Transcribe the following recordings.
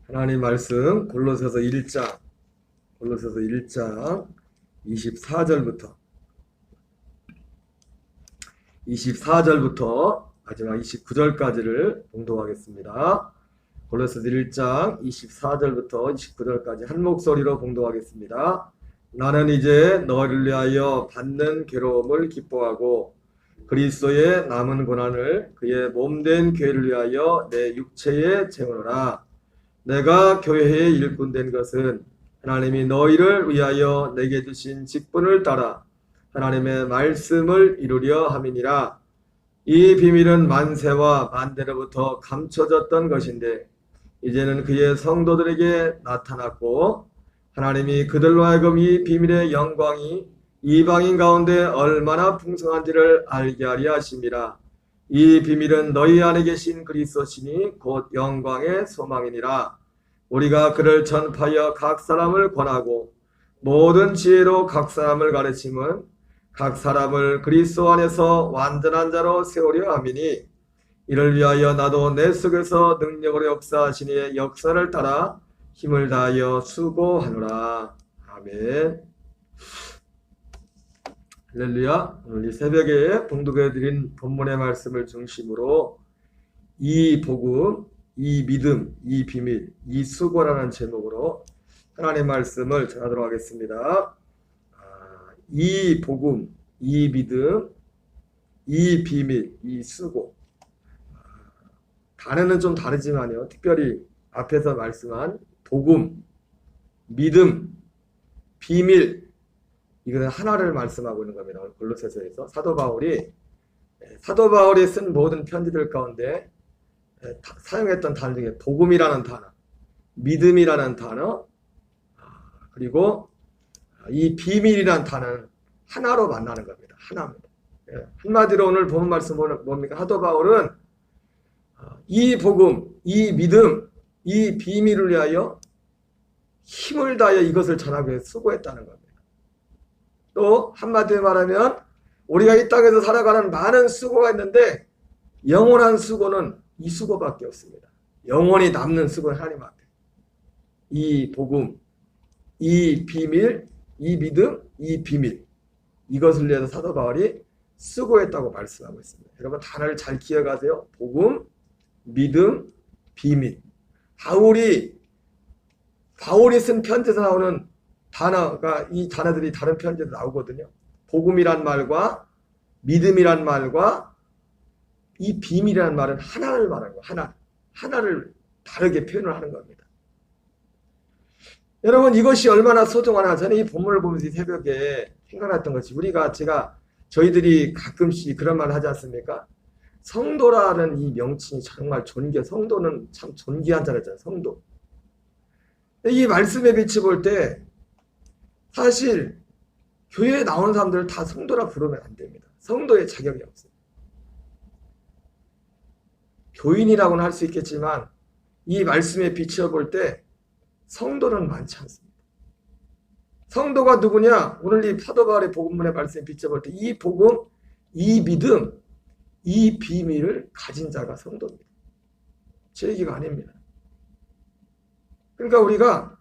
하나님 말씀 골로새서 1장 24절부터 마지막 29절까지를 봉독하겠습니다. 골로새서 1장 24절부터 29절까지 한 목소리로 봉독하겠습니다. 나는 이제 너희를 위하여 받는 괴로움을 기뻐하고 그리스도의 남은 고난을 그의 몸된 교회를 위하여 내 육체에 채우노라. 내가 교회의 일꾼 된 것은 하나님이 너희를 위하여 내게 주신 직분을 따라 하나님의 말씀을 이루려 함이니라. 이 비밀은 만세와 만대로부터 감춰졌던 것인데 이제는 그의 성도들에게 나타났고 하나님이 그들로 하여금 이 비밀의 영광이 이방인 가운데 얼마나 풍성한지를 알게 하려 하심이라. 이 비밀은 너희 안에 계신 그리스도시니 곧 영광의 소망이니라. 우리가 그를 전파하여 각 사람을 권하고 모든 지혜로 각 사람을 가르침은 각 사람을 그리스도 안에서 완전한 자로 세우려 함이니 이를 위하여 나도 내 속에서 능력으로 역사하신 이의 역사를 따라 힘을 다하여 수고하노라. 아멘. 할렐루야. 오늘 이 새벽에 봉독해드린 본문의 말씀을 중심으로 이 복음, 이 믿음, 이 비밀, 이 수고라는 제목으로 하나님의 말씀을 전하도록 하겠습니다. 이 복음, 이 믿음, 이 비밀, 이 수고. 단어는 좀 다르지만요. 특별히 앞에서 말씀한 복음, 믿음, 비밀, 이거는 하나를 말씀하고 있는 겁니다. 골로새서에서 사도 바울이 쓴 모든 편지들 가운데 사용했던 단어 중에 복음이라는 단어, 믿음이라는 단어, 그리고 이 비밀이라는 단어는 하나로 만나는 겁니다. 하나입니다. 한마디로 오늘 본 말씀은 뭡니까? 사도 바울은 이 복음, 이 믿음, 이 비밀을 위하여 힘을 다하여 이것을 전하기 위해 수고했다는 겁니다. 또 한마디로 말하면 우리가 이 땅에서 살아가는 많은 수고가 있는데 영원한 수고는 이 수고밖에 없습니다. 영원히 남는 수고는 하나님 앞에. 이 복음, 이 비밀, 이 믿음, 이 비밀, 이것을 위해서 사도 바울이 수고했다고 말씀하고 있습니다. 여러분 단어를 잘 기억하세요. 복음, 믿음, 비밀. 바울이 쓴 편지에서 나오는 단어가, 이 단어들이 다른 편지에도 나오거든요. 복음이란 말과 믿음이란 말과 이 비밀이란 말은 하나를 말하는 거예요. 하나를 다르게 표현을 하는 겁니다. 여러분 이것이 얼마나 소중하나. 저는 이 본문을 보면서 이 새벽에 생각났던 것이, 저희들이 가끔씩 그런 말을 하지 않습니까? 성도라는 이 명칭이 정말 성도는 참 존귀한 자잖아요. 성도. 이 말씀에 비춰볼 때 사실 교회에 나오는 사람들을 다 성도라 부르면 안 됩니다. 성도의 자격이 없어요. 교인이라고는 할 수 있겠지만 이 말씀에 비춰볼 때 성도는 많지 않습니다. 성도가 누구냐? 오늘 이 사도 바울의 복음문의 말씀에 비춰볼 때 이 복음, 이 믿음, 이 비밀을 가진 자가 성도입니다. 제 얘기가 아닙니다. 그러니까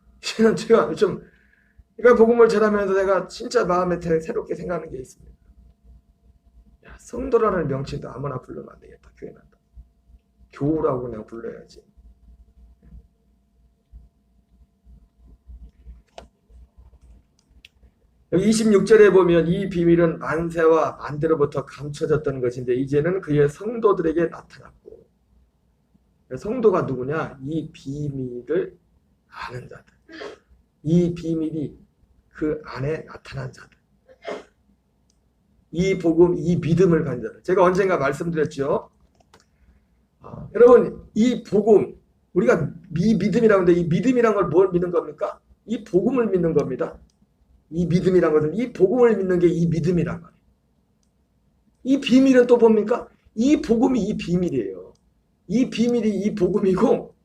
제가 복음을 전하면서 내가 진짜 마음에 새롭게 생각하는 게 있습니다. 성도라는 명칭도 아무나 부르면 안 되겠다. 교회 난다. 교우라고 그냥 불러야지. 여기 26절에 보면 이 비밀은 만세와 만대로부터 감춰졌던 것인데 이제는 그의 성도들에게 나타났고. 성도가 누구냐? 이 비밀을 아는 자들. 이 비밀이 그 안에 나타난 자들. 이 복음, 이 믿음을 가진 자들. 제가 언젠가 말씀드렸죠. 여러분 이 복음, 우리가 믿음이라고 하는데 이 믿음이란 걸 뭘 믿는 겁니까? 이 복음을 믿는 겁니다. 이 믿음이란 것은 이 복음을 믿는 게 이 믿음이란 말이에요. 이 비밀은 또 뭡니까? 이 복음이 이 비밀이에요. 이 비밀이 이 복음이고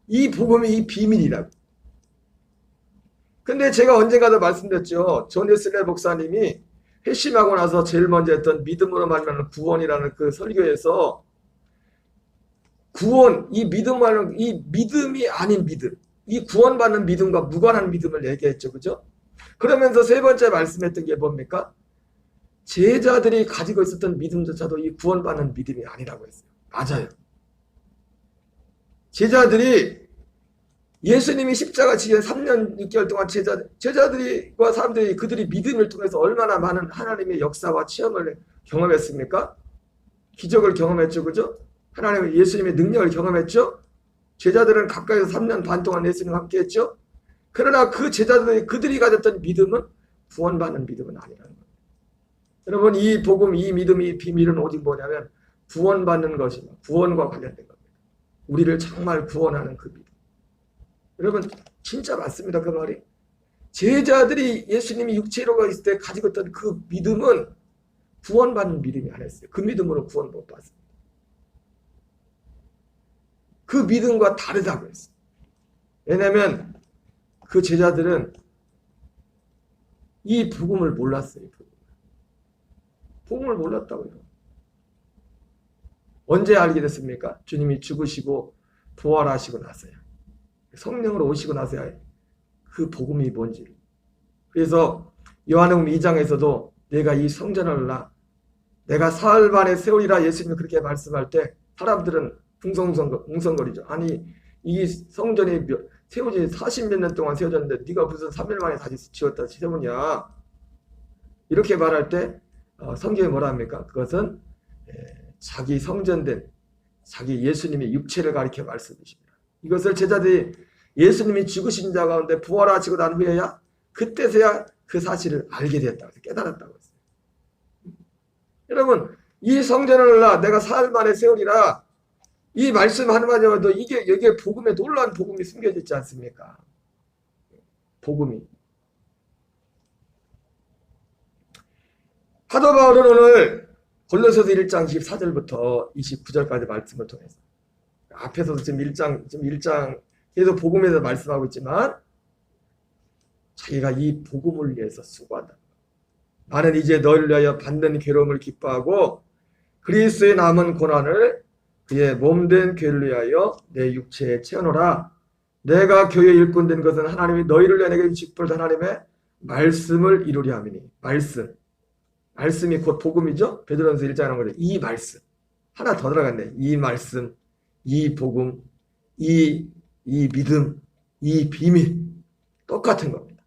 이 복음이 이 비밀이라고. 근데 제가 언젠가도 말씀드렸죠. 존 웨슬리 목사님이 회심하고 나서 제일 먼저 했던 믿음으로 말미암는 구원이라는 그 설교에서 구원, 이 믿음과는 이 믿음이 아닌 믿음, 이 구원받는 믿음과 무관한 믿음을 얘기했죠. 그죠? 그러면서 세 번째 말씀했던 게 뭡니까? 제자들이 가지고 있었던 믿음조차도 이 구원받는 믿음이 아니라고 했어요. 맞아요. 제자들이 예수님이 십자가 지기 3년 6개월 동안 제자들과 사람들이 그들이 믿음을 통해서 얼마나 많은 하나님의 역사와 체험을 경험했습니까? 기적을 경험했죠. 그죠? 하나님의 예수님의 능력을 경험했죠. 제자들은 가까이서 3년 반 동안 예수님과 함께 했죠. 그러나 그 제자들이 그들이 가졌던 믿음은 구원받는 믿음은 아니라는 겁니다. 여러분, 이 복음, 이 믿음, 이 비밀은 오직 뭐냐면 구원받는 것이며 구원과 관련된 겁니다. 우리를 정말 구원하는 그 믿음. 여러분, 진짜 맞습니다. 그 말이. 제자들이 예수님이 육체로가 있을 때 가지고 있던 그 믿음은 구원받는 믿음이 아니었어요. 그 믿음으로 구원 못 받습니다. 그 믿음과 다르다고 했어요. 왜냐하면 그 제자들은 이 복음을 몰랐어요. 복음을 몰랐다고요. 언제 알게 됐습니까? 주님이 죽으시고 부활하시고 나서야. 성령으로 오시고 나서야 그 복음이 뭔지. 그래서 요한복음 2장에서도 내가 이 성전을 내가 사흘 만에 세우리라 예수님이 그렇게 말씀할 때 사람들은 웅성거리죠. 아니 이 성전이 세워진 40몇 년 동안 세워졌는데 네가 무슨 3일 만에 다시 지었다 세우냐. 이렇게 말할 때 성경이 뭐라 합니까? 그것은 자기 성전된 자기 예수님의 육체를 가리켜 말씀이십니다. 이것을 제자들이 예수님이 죽으신 자 가운데 부활하시고 난 후에야 그때서야 그 사실을 알게 되었다고 깨달았다고 했어요. 여러분, 이 성전을 내가 사흘 만에 세우리라 이 말씀 하나만 해도 이게 복음에 놀라운 복음이 숨겨져 있지 않습니까? 복음이. 사도 바울은 오늘 골로새서 1장 14절부터 29절까지 말씀을 통해서 앞에서도 지금 1장 계속 복음에 대해서 말씀하고 있지만 자기가 이 복음을 위해서 수고한다. 나는 이제 너를 위하여 받는 괴로움을 기뻐하고 그리스도의 남은 고난을 그의 몸된 교회를 위하여 내 육체에 채워놓으라. 내가 교회의 일꾼 된 것은 하나님이 너희를 위하여 내게 직분한 하나님의 말씀을 이루려 함이니. 말씀이 곧 복음이죠. 베드로전서 1장에 나온 거죠. 이 말씀. 하나 더 들어갔네. 이 말씀, 이 복음, 이 믿음, 이 비밀. 똑같은 겁니다.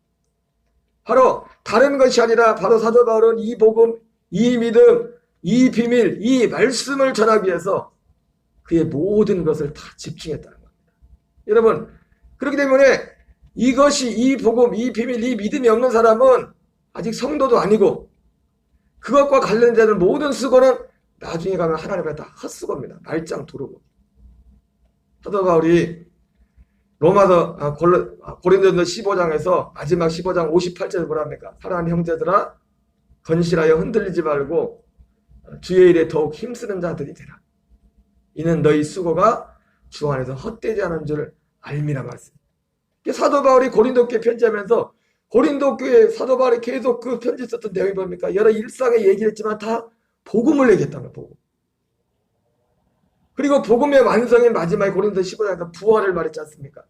바로 다른 것이 아니라 바로 사도 바울은 이 복음, 이 믿음, 이 비밀, 이 말씀을 전하기 위해서 그의 모든 것을 다 집중했다는 겁니다. 여러분, 그렇기 때문에 이것이 이 복음, 이 비밀, 이 믿음이 없는 사람은 아직 성도도 아니고 그것과 관련되는 모든 수고는 나중에 가면 하나님의 다 헛수고입니다. 말짱 도루고. 사도 바울이 고린도전서 15장에서 마지막 15장 58절에 뭐라 합니까? 사랑하는 형제들아 건실하여 흔들리지 말고 주의 일에 더욱 힘쓰는 자들이 되라. 이는 너희 수고가 주 안에서 헛되지 않은 줄 알미라 말씀. 사도 바울이 고린도 교회 편지하면서 고린도 교회 사도 바울이 계속 그 편지 썼던 내용이 뭡니까? 여러 일상의 얘기를 했지만 다 복음을 얘기했다는 거예요. 복음. 그리고 복음의 완성인 마지막에 고린도 15장에서 부활을 말했지 않습니까?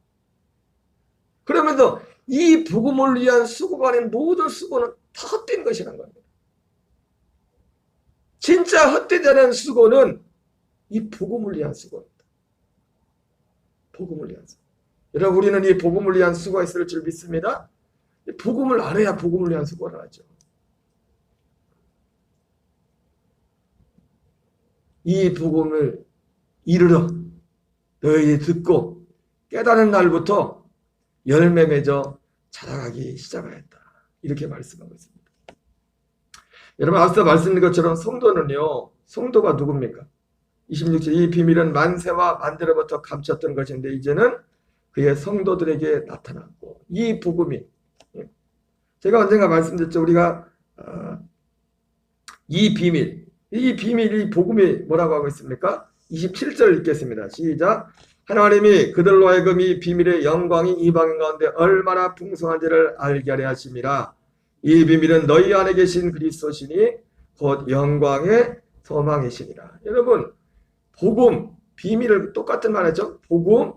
그러면서 이 복음을 위한 수고가 아닌 모든 수고는 다 헛된 것이라는 겁니다. 진짜 헛되지 않은 수고는 이 복음을 위한 수고입니다. 복음을 위한 수고. 여러분, 우리는 이 복음을 위한 수고가 있을 줄 믿습니다. 복음을 알아야 복음을 위한 수고를 하죠. 이 복음을 이르러 너희들이 듣고 깨달은 날부터 열매 맺어 자라가기 시작하였다. 이렇게 말씀하고 있습니다. 여러분, 앞서 말씀드린 것처럼 성도가 누굽니까? 26절 이 비밀은 만세와 만대로부터 감췄던 것인데 이제는 그의 성도들에게 나타났고 이 복음이 제가 언젠가 말씀드렸죠. 우리가 이 비밀, 이 복음이 뭐라고 하고 있습니까? 27절 읽겠습니다. 시작. 하나님이 그들로 하여금 이 비밀의 영광이 이방인 가운데 얼마나 풍성한지를 알게 하려 하심이라. 이 비밀은 너희 안에 계신 그리스도시니 곧 영광의 소망이시니라. 여러분, 복음, 비밀을 똑같은 말 했죠. 복음,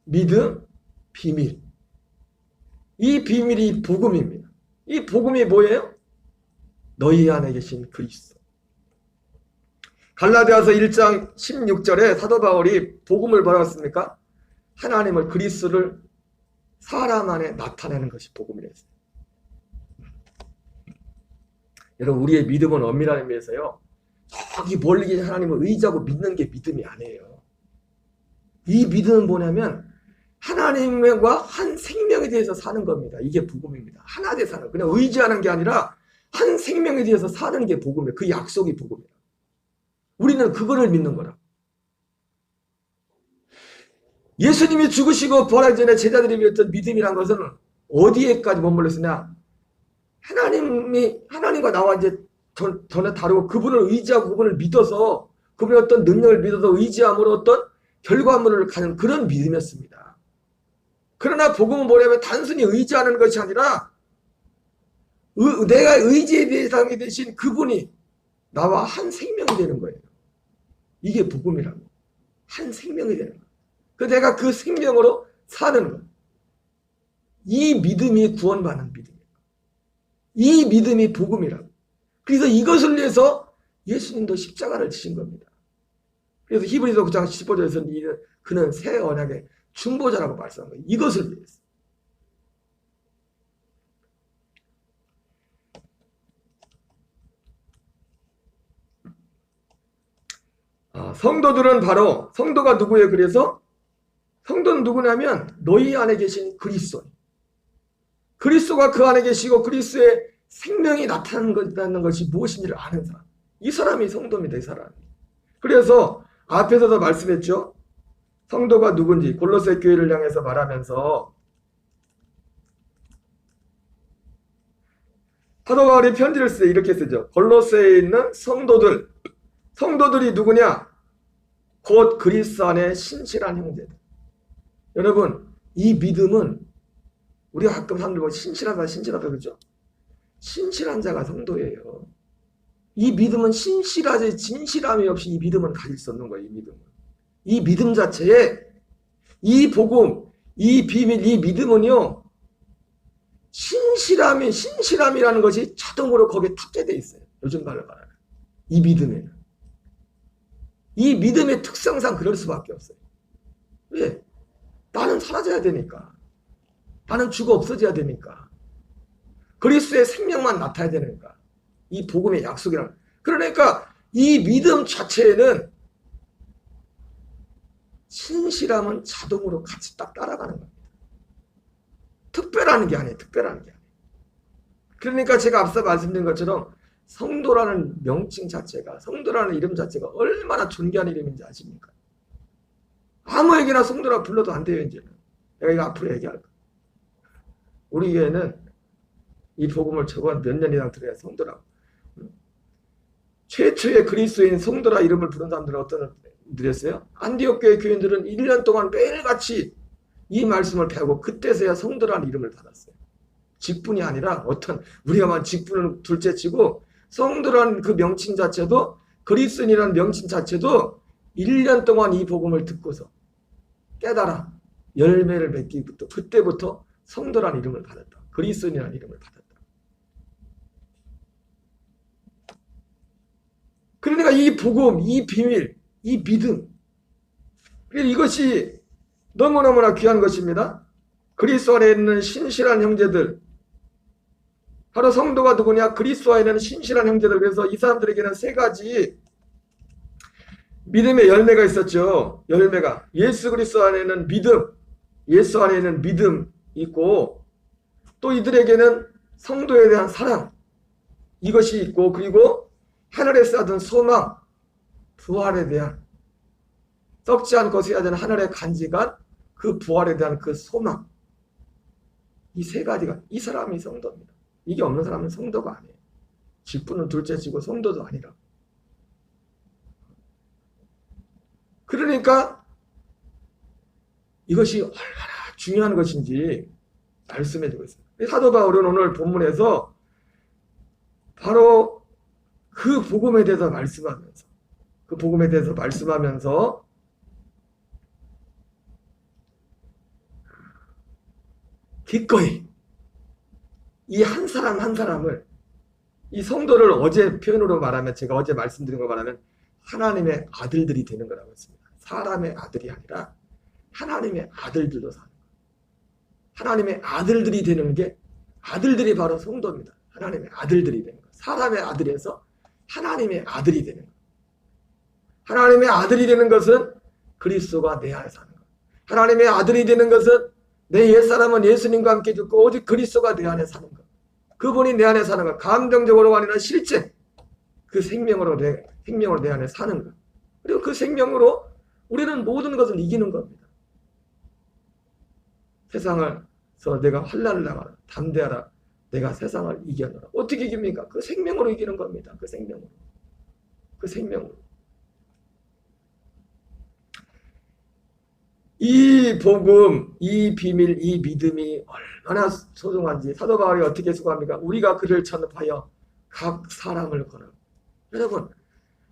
믿음, 비밀. 이 비밀이 복음입니다. 이 복음이 뭐예요? 너희 안에 계신 그리스도. 갈라디아서 1장 16절에 사도 바울이 복음을 뭐라고 했습니까? 하나님을 그리스도를 사람 안에 나타내는 것이 복음이라 했어요. 여러분 우리의 믿음은 엄밀한 의미에서요. 저기 멀리 계신 하나님을 의지하고 믿는 게 믿음이 아니에요. 이 믿음은 뭐냐면 하나님과 한 생명에 대해서 사는 겁니다. 이게 복음입니다. 하나 돼 사는. 그냥 의지하는 게 아니라 한 생명에 대해서 사는 게 복음이에요. 그 약속이 복음이에요. 우리는 그거를 믿는 거라. 예수님이 죽으시고 부활하기 전에 제자들이 믿었던 믿음이란 것은 어디에까지 머물렀으냐? 하나님과 나와 이제 전혀 다르고 그분을 의지하고 그분을 믿어서 그분의 어떤 능력을 믿어서 의지함으로 어떤 결과물을 가는 그런 믿음이었습니다. 그러나 복음은 뭐냐면 단순히 의지하는 것이 아니라 내가 의지의 대상이 되신 그분이 나와 한 생명이 되는 거예요. 이게 복음이라고. 한 생명이 되는 거예요. 내가 그 생명으로 사는 것. 이 믿음이 구원받는 믿음이에요. 이 믿음이 복음이라고. 그래서 이것을 위해서 예수님도 십자가를 지신 겁니다. 그래서 히브리서 9장 15절에서는 그는 새 언약의 중보자라고 말씀한 거예요. 이것을 위해서. 성도들은 바로 성도가 누구예요? 그래서 성도는 누구냐면 너희 안에 계신 그리스도. 그리스도가 그 안에 계시고 그리스도의 생명이 나타나는 것이 무엇인지를 아는 사람. 이 사람이 성도입니다. 이 사람. 그래서 앞에서도 말씀했죠. 성도가 누군지 골로새 교회를 향해서 말하면서 사도 바울이 편지를 쓸 때 이렇게 쓰죠. 골로새에 있는 성도들이 누구냐? 곧 그리스도 안에 신실한 형제들. 여러분 이 믿음은 우리가 가끔 사람들 보고 신실하다 그러죠? 신실한 자가 성도예요. 이 믿음은 신실하지 진실함이 없이 이 믿음은 가질 수 없는 거예요. 이 믿음 자체에 이 복음, 이 비밀, 이 믿음은요. 신실함이라는 것이 자동으로 거기에 탑재되어 있어요. 요즘 말로 말하면. 이 믿음에는. 이 믿음의 특성상 그럴 수밖에 없어요. 왜? 나는 사라져야 되니까. 나는 죽어 없어져야 되니까. 그리스도의 생명만 나타나야 되니까. 이 복음의 약속이라는. 그러니까 이 믿음 자체에는 신실함은 자동으로 같이 딱 따라가는 겁니다. 특별한 게 아니에요. 그러니까 제가 앞서 말씀드린 것처럼 성도라는 명칭 자체가, 성도라는 이름 자체가 얼마나 존귀한 이름인지 아십니까? 아무에게나 성도라 불러도 안 돼요, 이제는. 내가 이거 앞으로 얘기할 거야. 우리 교회는 이 복음을 저번 몇 년 이상 들어야 성도라고. 최초의 그리스도인 성도라 이름을 부른 사람들은 어떤 들었어요? 안디옥 교회 교인들은 1년 동안 매일같이 이 말씀을 배우고 그때서야 성도라는 이름을 받았어요. 직분이 아니라 우리가 직분을 둘째치고 성도라는 그 명칭 자체도 그리스도인이라는 명칭 자체도 1년 동안 이 복음을 듣고서 깨달아 열매를 맺기부터 그때부터 성도라는 이름을 받았다. 그리스도인이라는 이름을 받았다. 그러니까 이 복음, 이 비밀, 이 믿음 이것이 너무너무나 귀한 것입니다. 그리스도 안에 있는 신실한 형제들 바로 성도가 누구냐? 그리스도 안에 있는 신실한 형제들. 그래서 이 사람들에게는 세 가지 믿음의 열매가 있었죠. 열매가 예수 그리스도 안에는 믿음, 예수 안에는 믿음 있고 또 이들에게는 성도에 대한 사랑 이것이 있고 그리고 하늘에 쌓던 소망, 부활에 대한 썩지 않고 쇠하지 않은 하늘의 간직한 그 부활에 대한 그 소망 이 세 가지가 이 사람이 성도입니다. 이게 없는 사람은 성도가 아니에요. 직분은 둘째치고 성도도 아니라. 그러니까 이것이 얼마나 중요한 것인지 말씀해주고 있습니다. 사도 바울은 오늘 본문에서 바로 그 복음에 대해서 말씀하면서 기꺼이 이 한 사람 한 사람을, 이 성도를 어제 표현으로 말하면, 제가 어제 말씀드린 거 말하면 하나님의 아들들이 되는 거라고 했습니다. 사람의 아들이 아니라 하나님의 아들들로 사는 거예요. 하나님의 아들들이 되는 게, 아들들이 바로 성도입니다. 하나님의 아들들이 되는 거예요. 사람의 아들에서 하나님의 아들이 되는 거예요. 하나님의 아들이 되는 것은 그리스도가 내 안에 사는 거예요. 하나님의 아들이 되는 것은 내 옛사람은 예수님과 함께 죽고 오직 그리스도가 내 안에 사는 것. 그분이 내 안에 사는 것. 감정적으로가 아니라 실제 그 생명으로 내 안에 사는 것. 그리고 그 생명으로 우리는 모든 것을 이기는 겁니다. 세상에서 내가 환난을 당하라. 담대하라. 내가 세상을 이겨노라. 어떻게 이깁니까? 그 생명으로 이기는 겁니다. 그 생명으로. 그 생명으로. 이 복음, 이 비밀, 이 믿음이 얼마나 소중한지 사도 바울이 어떻게 수고합니까? 우리가 그를 전파하여 각 사람을 권하고. 여러분,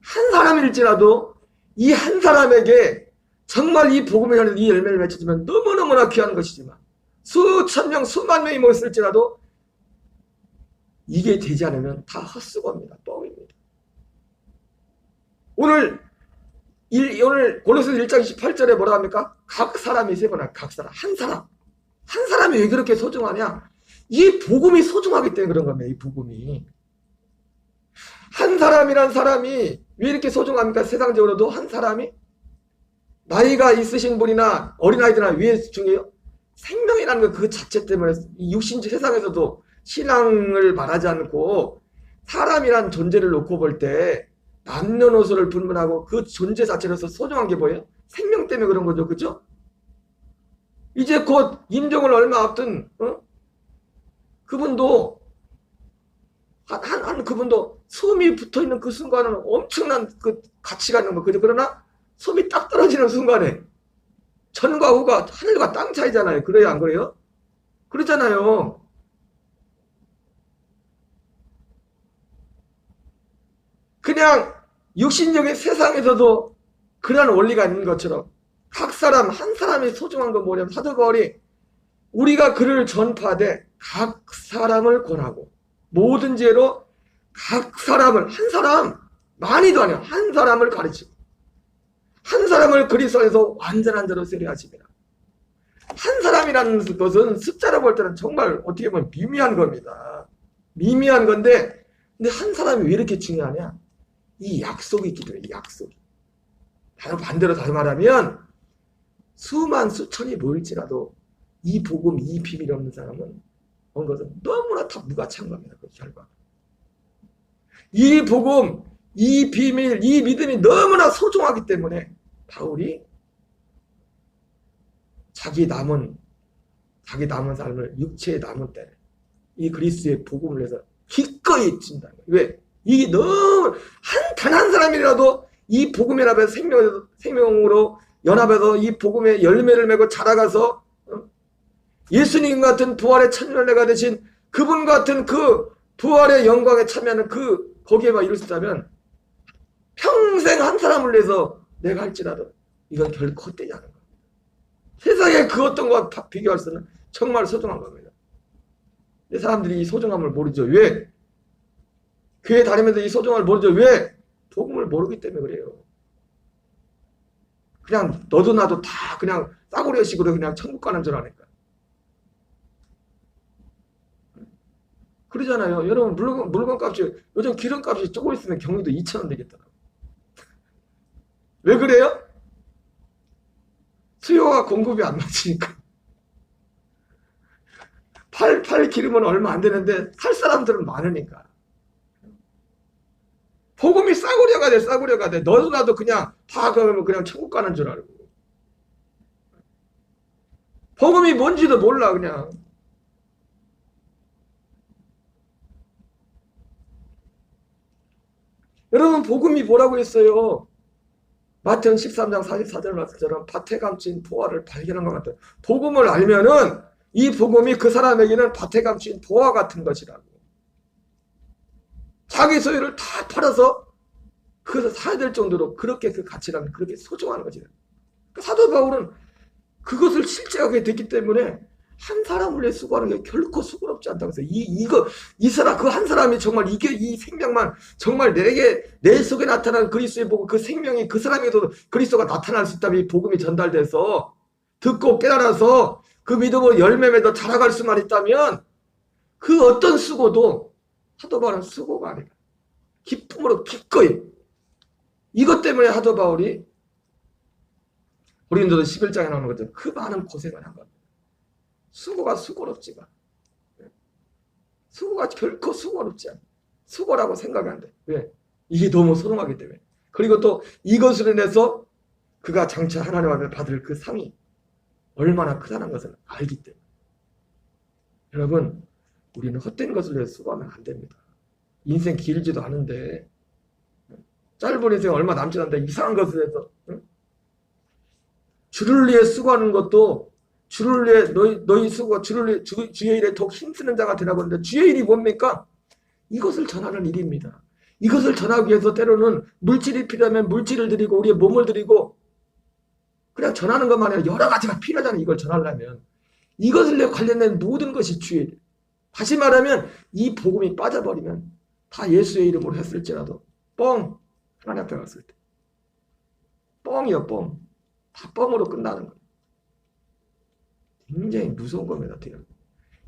한 사람일지라도 이 한 사람에게 정말 이 복음에 관한 이 열매를 맺혀주면 너무너무나 귀한 것이지만, 수천 명, 수만 명이 모였을지라도 이게 되지 않으면 다 헛수고입니다. 뻥입니다. 오늘 골로새서 1장 28절에 뭐라 합니까? 각 사람이 세번나 각 사람, 한 사람이 왜 그렇게 소중하냐? 이 복음이 소중하기 때문에 그런 겁니다. 이 복음이. 한 사람이란 사람이 왜 이렇게 소중합니까? 세상적으로도 한 사람이 나이가 있으신 분이나 어린아이들이나 왜 중요해요? 생명이라는 것 그 자체 때문에 이 육신지 세상에서도 신앙을 말하지 않고 사람이란 존재를 놓고 볼 때 남녀노소를 분분하고 그 존재 자체로서 소중한 게 뭐예요? 생명 때문에 그런 거죠. 그죠? 이제 곧 임종을 얼마 앞둔 그분도 그분도 숨이 붙어있는 그 순간은 엄청난 그 가치가 있는 거. 그죠? 그러나 숨이 딱 떨어지는 순간에 전과 후가 하늘과 땅 차이잖아요. 그래요? 안 그래요? 그렇잖아요. 그냥 육신적인 세상에서도 그러한 원리가 있는 것처럼 각 사람 한 사람이 소중한 건 뭐냐면, 사도 바울이 우리가 그를 전파하되 각 사람을 권하고 모든 죄로 각 사람을, 한 사람 많이도 아니야, 한 사람을 가르치고 한 사람을 그리스도 안에서 완전한 자로 세례하십니다. 한 사람이라는 것은 숫자로 볼 때는 정말 어떻게 보면 미미한 겁니다. 미미한 건데, 근데 한 사람이 왜 이렇게 중요하냐? 이 약속이 있기 때문에. 이 약속이. 반대로 다시 말하면 수만 수천이 모일지라도 이 복음, 이 비밀이 없는 사람은 온 것은 너무나 다 무가치한 겁니다. 그 결과. 이 복음, 이 비밀, 이 믿음이 너무나 소중하기 때문에 바울이 자기 남은 삶을, 육체의 남은 때 이 그리스도의 복음을 위해서 기꺼이 진다는 거예요. 왜? 이게 너무 단 한 사람이라도 이 복음 연합에서 생명으로 연합해서 이 복음의 열매를 맺고 자라가서 예수님 같은 부활의 천년례가 되신 그분 같은 그 부활의 영광에 참여하는 거기에만 이룰 수 있다면 평생 한 사람을 위해서 내가 할지라도 이건 결코 헛되지 않은 겁니다. 세상에 그 어떤 것과 비교할 수는 정말 소중한 겁니다. 근데 사람들이 이 소중함을 모르죠. 왜? 교회 다니면서 이 소중함을 모르죠. 왜? 복음을 모르기 때문에 그래요. 그냥 너도 나도 다 그냥 싸구려식으로 그냥 천국 가는 줄 아니까. 그러잖아요. 여러분, 물건 값이, 요즘 기름값이 조금 있으면 경유도 2,000원 되겠더라고요. 왜 그래요? 수요와 공급이 안 맞으니까. 팔 기름은 얼마 안 되는데 살 사람들은 많으니까. 복음이 싸구려가 돼. 너도 나도 그냥 다 그러면 그냥 천국 가는 줄 알고. 복음이 뭔지도 몰라, 그냥. 여러분, 복음이 뭐라고 했어요? 마태복음 13장 44절 말씀처럼 밭에 감춘 보화를 발견한 것 같아요. 복음을 알면은 이 복음이 그 사람에게는 밭에 감춘 보화 같은 것이라고. 자기 소유를 다 팔아서 그것을 사야 될 정도로 그렇게 그 가치라면 그렇게 소중한 거지. 사도 바울은 그것을 실제하게 됐기 때문에 한 사람을 위해 수고하는 게 결코 수고롭지 않다고 해서 이 사람 그 한 사람이 정말 이게 이 생명만 정말 내 속에 나타나는 그리스도의 복음 그 생명이 그 사람에게도 그리스도가 나타날 수 있다면 이 복음이 전달돼서 듣고 깨달아서 그 믿음으로 열매 맺어 자라갈 수만 있다면 그 어떤 수고도 사도 바울은 수고가 아니라 기쁨으로 기꺼이 이것 때문에 사도 바울이 고린도서 11장에 나오는 것처럼 그 많은 고생을 한 겁니다. 수고가 수고롭지가 수고가 결코 수고롭지 않아. 수고라고 생각이 안 돼. 왜? 이게 너무 소중하기 때문에. 그리고 또 이것으로 인해서 그가 장차 하나님 앞에 받을 그 상이 얼마나 크다는 것을 알기 때문에. 여러분, 우리는 헛된 것을 위해 수고하면 안 됩니다. 인생 길지도 않은데 짧은 인생 얼마 남지 않는데 이상한 것을 해서 주를 위해 수고하는 것도 주를 위해 너희 수고 주를 위해 주의 일에 더욱 힘쓰는 자가 되라고 하는데 주의 일이 뭡니까? 이것을 전하는 일입니다. 이것을 전하기 위해서 때로는 물질이 필요하면 물질을 드리고 우리의 몸을 드리고 그냥 전하는 것만 아니라 여러 가지가 필요하잖아요. 이걸 전하려면 이것을 위해 관련된 모든 것이 주의 일. 다시 말하면 이 복음이 빠져버리면 다 예수의 이름으로 했을지라도 뻥 하나님 앞에 갔을 때 뻥이요 뻥. 다 뻥으로 끝나는 거예요. 굉장히 무서운 겁니다.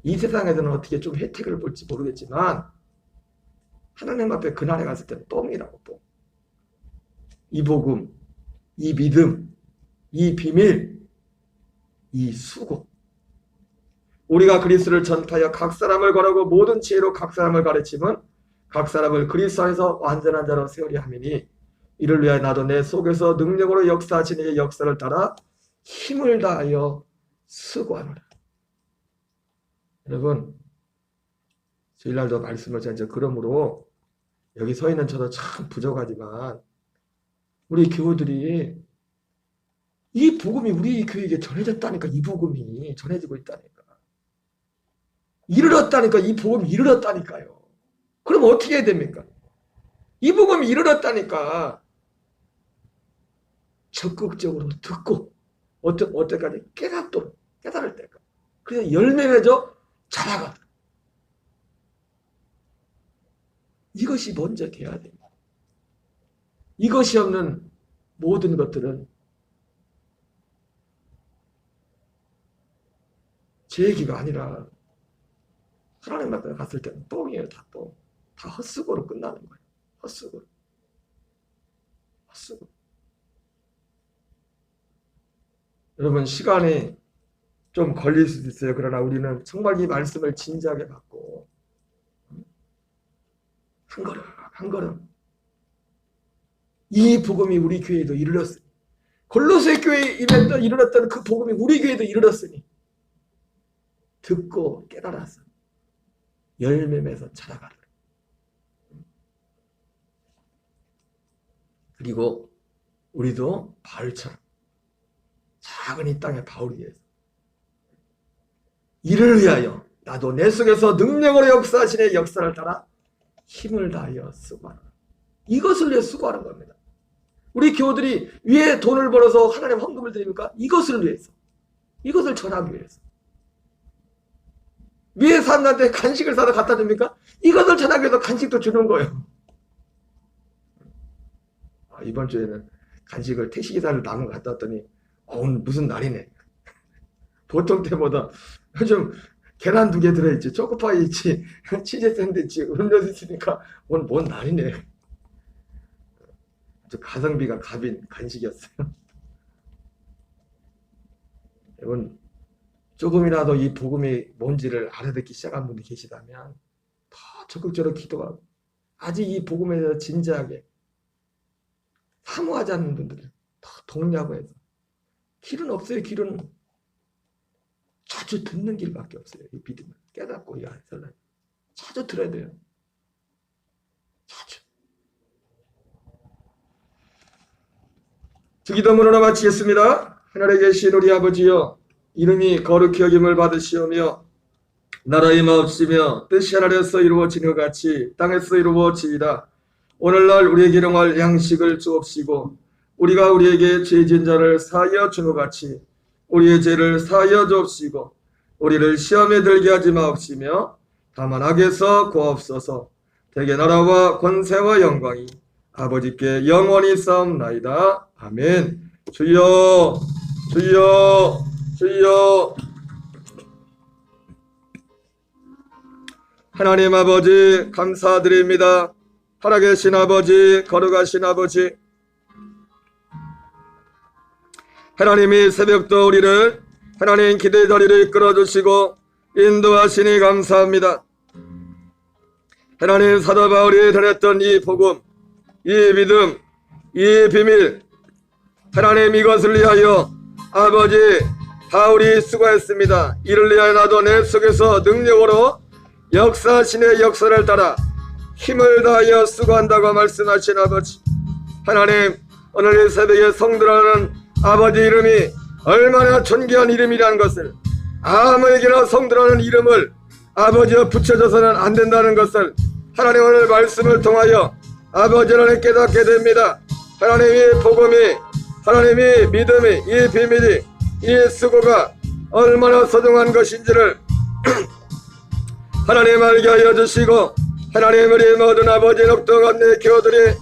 이 세상에서는 어떻게 좀 혜택을 볼지 모르겠지만 하나님 앞에 그날에 갔을 때는 뻥이라고 뻥. 이 복음, 이 믿음, 이 비밀, 이 수고. 우리가 그리스도를 전파하여 각 사람을 권하고 모든 지혜로 각 사람을 가르치면 각 사람을 그리스도 안에서 완전한 자로 세우려 함이니 이를 위하여 나도 내 속에서 능력으로 역사하시는 이의 역사를 따라 힘을 다하여 수고하노라. 여러분, 주일날도 말씀을 전해 그러므로 여기 서 있는 저도 참 부족하지만 우리 교우들이 이 복음이 우리 교회에게 전해졌다니까. 이 복음이 전해지고 있다니까. 이르렀다니까. 이 복음이 이르렀다니까요. 그럼 어떻게 해야 됩니까? 이 복음이 이르렀다니까. 적극적으로 듣고 어때까지 깨달을 때까지. 그래서 열매 맺어 자라가. 이것이 먼저 돼야 됩니다. 이것이 없는 모든 것들은 제 얘기가 아니라 하나님 앞에 갔을 때는 뻥이에요. 다 뻥. 다 헛수고로 끝나는 거예요. 헛수고. 여러분, 시간이 좀 걸릴 수도 있어요. 그러나 우리는 정말 이 말씀을 진지하게 받고 한 걸음 한 걸음 이 복음이 우리 교회에도 이르렀으니 골로새 교회에 이르렀던 그 복음이 우리 교회에도 이르렀으니 듣고 깨달아서 열매 맺어 자라가라. 그리고 우리도 바울처럼 작은 이 땅의 바울이 돼서 이를 위하여 나도 내 속에서 능력으로 역사하시는 역사를 따라 힘을 다하여 수고하라. 이것을 위해 수고하는 겁니다. 우리 교우들이 위에 돈을 벌어서 하나님 헌금을 드립니까? 이것을 위해서. 이것을 전하기 위해서. 위에 사람들한테 간식을 사다 갖다 줍니까? 이것을 전하기 위해서 간식도 주는 거예요. 이번 주에는 간식을 택시기사를 남은 거 갖다 놨더니 오늘 무슨 날이네. 보통 때보다 요즘 계란 2개 들어있지, 초코파이 있지, 치즈 샌드위치, 음료수 있으니까 오늘 뭔 날이네. 아주 가성비가 갑인 간식이었어요. 여러분, 조금이라도 이 복음이 뭔지를 알아듣기 시작한 분이 계시다면 더 적극적으로 기도하고 아직 이 복음에 대해서 진지하게 사모하지 않는 분들은 더 독려하고 해서 길은 없어요. 길은 자주 듣는 길밖에 없어요. 이 믿음을 깨닫고 이 안에서는 자주 들어야 돼요. 자주. 주기도문으로 마치겠습니다. 하늘에 계신 우리 아버지여, 이름이 거룩히 여김을 받으시오며 나라의 마옵시며 뜻이 하늘에서 이루어지는 것 같이 땅에서 이루어지이다. 오늘날 우리에게 일용할 양식을 주옵시고 우리가 우리에게 죄 지은 자를 사하여 준 것 같이 우리의 죄를 사하여 주옵시고 우리를 시험에 들게 하지 마옵시며 다만 악에서 구하옵소서. 대개 나라와 권세와 영광이 아버지께 영원히 싸움나이다. 아멘. 주여 주여 주여. 하나님 아버지 감사드립니다. 살아계신 아버지, 거룩하신 아버지, 하나님이 새벽도 우리를 하나님 기대의 자리를 이끌어주시고 인도하시니 감사합니다. 하나님 사도 바울이 전했던 이 복음, 이 믿음, 이 비밀, 하나님 이것을 위하여 아버지 바울이 수고했습니다. 이를 위하여 나도 내 속에서 능력으로 역사신의 역사를 따라 힘을 다하여 수고한다고 말씀하신 아버지, 하나님 오늘 이 새벽에 성도라는 아버지 이름이 얼마나 존귀한 이름이라는 것을, 아무에게나 성도라는 이름을 아버지와 붙여져서는 안 된다는 것을 하나님 오늘 말씀을 통하여 아버지 하나님 깨닫게 됩니다. 하나님의 복음이, 하나님의 믿음이, 이 비밀이, 이 수고가 얼마나 소중한 것인지를 하나님 알게 하여 주시고, 하나님 우리 모든 아버지 넉동한 내 교우들이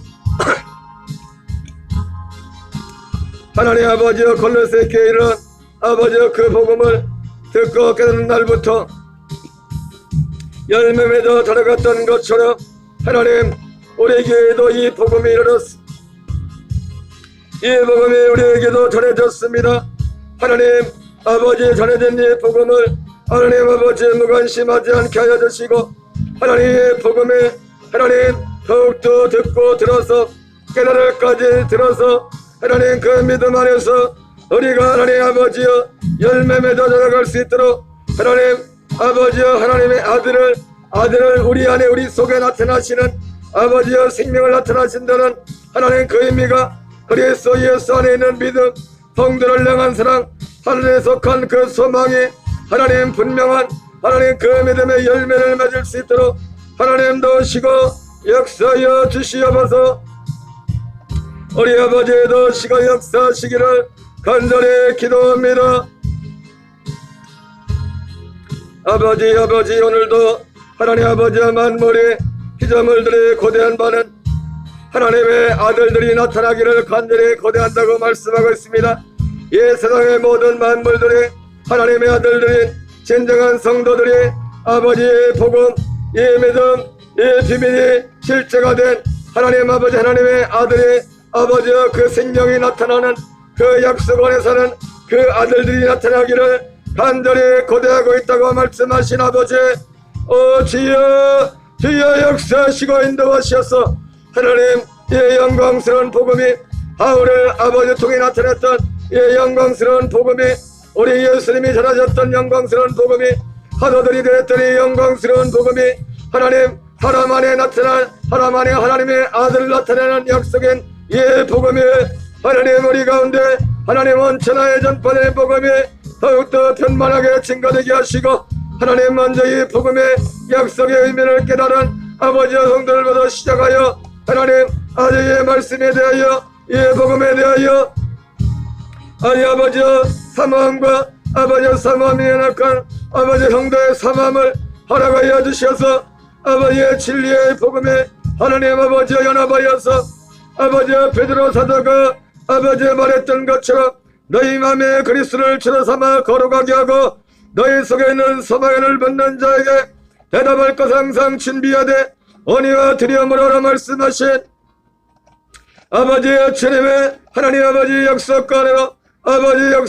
하나님 아버지여 골로새 교회는 아버지여 그 복음을 듣고 깨닫는 날부터 열매 맺어 자라갔던 것처럼 하나님 우리 교회도 이 복음이 이르렀습니다. 이 복음이 우리에게도 전해졌습니다. 하나님 아버지 전해진 이 복음을 하나님 아버지 무관심하지 않게 하여 주시고, 하나님의 복음에 하나님 더욱더 듣고 들어서 깨달을까지 들어서 하나님 그 믿음 안에서 우리가 하나님 아버지여 열매 맺어 자라갈 수 있도록 하나님 아버지여 하나님의 아들을 우리 안에 우리 속에 나타나시는 아버지여 생명을 나타나신다는 하나님 그 의미가 그리스도 예수 안에 있는 믿음, 성도를 향한 사랑, 하늘에 속한 그 소망이 하나님 분명한 하나님 그 믿음의 열매를 맺을 수 있도록 하나님 도우시고 역사하여 주시옵소서. 우리 아버지의 도우시고 역사하시기를 간절히 기도합니다. 아버지 오늘도 하나님 아버지의 만물이 피조물들이 고대한 바는 하나님의 아들들이 나타나기를 간절히 고대한다고 말씀하고 있습니다. 이 세상의 모든 만물들이 하나님의 아들들인 진정한 성도들이 아버지의 복음, 이 믿음, 이 비밀이 실제가 된 하나님 아버지 하나님의 아들이 아버지의 그 생명이 나타나는 그 약속 안에 사는 그 아들들이 나타나기를 간절히 고대하고 있다고 말씀하신 아버지, 주여 역사하시고 인도하시어서 하나님 이 영광스러운 복음이 바울을 아버지 통해 나타났던 이 영광스러운 복음이 우리 예수님이 전하셨던 영광스러운 복음이 하도들이 되었던 이 영광스러운 복음이 하나님 사람 안에 나타난 사람 안에 하나님의 아들을 나타내는 약속인 이 복음이 하나님 우리 가운데 하나님 원천하에 전파된 복음이 더욱더 편만하게 증거되게 하시고 하나님 먼저 이 복음의 약속의 의미를 깨달은 아버지와 성도들부터 시작하여 하나님 아버지의 말씀에 대하여 이 복음에 대하여 아버지의 사모함과 아버지의 사모함이 연약한 아버지 성도의 사모함을 허락하여 주셔서 아버지의 진리의 복음에 하나님 아버지와 연합하여서 아버지의 베드로 사도가 아버지의 말했던 것처럼 너희 마음에 그리스도를 주로 삼아 거룩하게 하고 너희 속에 있는 소망을 묻는 자에게 대답할 것 항상 준비하되 언의와 두려움으로 말씀하신 아버지의 주님의 하나님 아버지 약속과 아버지 약속